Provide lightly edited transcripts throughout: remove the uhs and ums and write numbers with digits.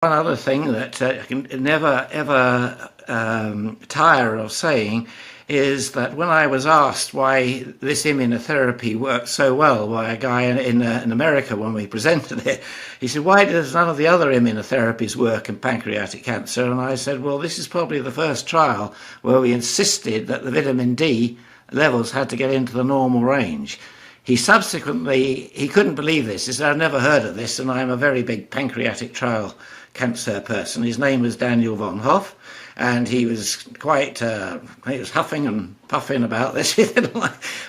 One other thing that I can never ever tire of saying is that when I was asked why this immunotherapy worked so well by a guy in America when we presented it, he said, why does none of the other immunotherapies work in pancreatic cancer? And I said, well, this is probably the first trial where we insisted that the vitamin D levels had to get into the normal range. He couldn't believe this. He said, I've never heard of this, and I'm a very big pancreatic trial cancer person. His name was Daniel Von Hoff, and he was quite, he was huffing and puffing about this.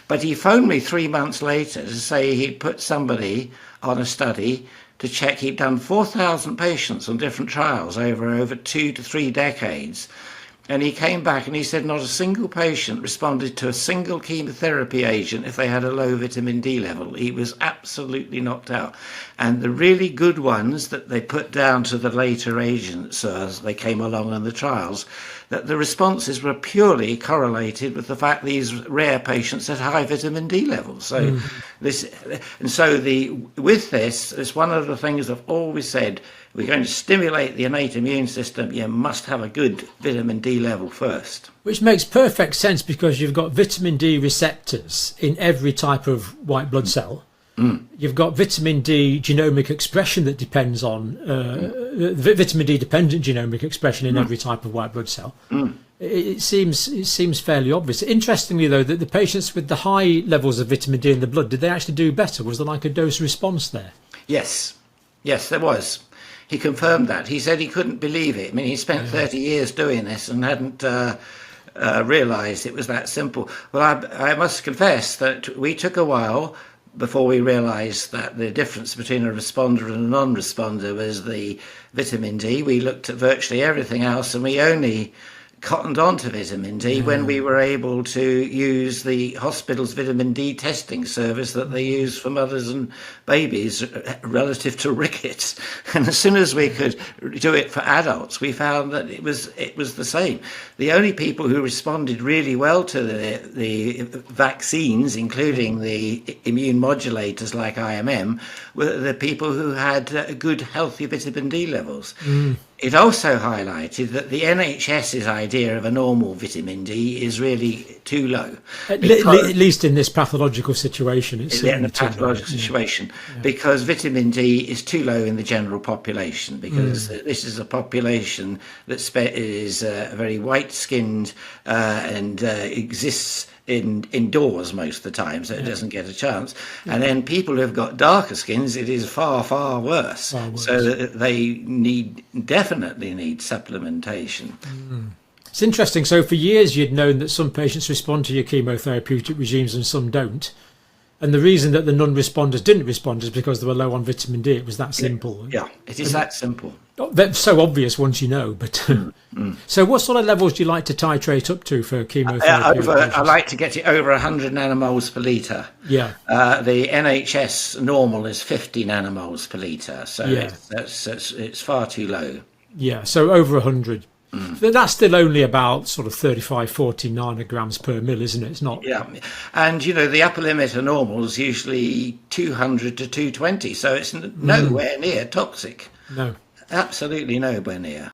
But he phoned me 3 months later to say he'd put somebody on a study to check. He'd done 4,000 patients on different trials over 2 to 3 decades. And he came back and he said not a single patient responded to a single chemotherapy agent if they had a low vitamin D level. He was absolutely knocked out. And the really good ones that they put down to the later agents as they came along in the trials, that the responses were purely correlated with the fact these rare patients had high vitamin D levels. So with this, it's one of the things I've always said. We're going to stimulate the innate immune system. You must have a good vitamin D level first. Which makes perfect sense because you've got vitamin D receptors in every type of white blood cell. You've got vitamin D genomic expression that depends on vitamin D dependent genomic expression in every type of white blood cell. It seems fairly obvious. Interestingly, though, that the patients with the high levels of vitamin D in the blood, did they actually do better? Was there like a dose response there? Yes, there was. He confirmed that. He said he couldn't believe it. I mean, he spent 30 years doing this and hadn't realised it was that simple. Well, I must confess that we took a while before we realised that the difference between a responder and a non-responder was the vitamin D. We looked at virtually everything else, and we only cottoned on to vitamin D when we were able to use the hospital's vitamin D testing service that they use for mothers and babies relative to rickets. And as soon as we could do it for adults, we found that it was the same. The only people who responded really well to the vaccines, including the immune modulators like IMM, were the people who had good, healthy vitamin D levels. It also highlighted that the NHS's idea of a normal vitamin D is really too low. At least in this pathological situation. In a pathological situation, because vitamin D is too low in the general population, because this is a population that is very white-skinned and exists indoors most of the time, so it doesn't get a chance. And then people who've got darker skins, it is far, far worse. So they definitely need supplementation. It's interesting. So for years you'd known that some patients respond to your chemotherapeutic regimes and some don't. And the reason that the non-responders didn't respond is because they were low on vitamin D. It was that simple. Yeah, it is that simple. That's so obvious once you know. But so what sort of levels do you like to titrate up to for chemotherapy? I like to get it over 100 nanomoles per litre. Yeah. The NHS normal is 50 nanomoles per litre. So it's far too low. Yeah, so over 100. That's still only about sort of 35, 40 nanograms per mil, isn't it? It's not. Yeah, and the upper limit of normal is usually 200 to 220, so it's nowhere near toxic. No, absolutely nowhere near.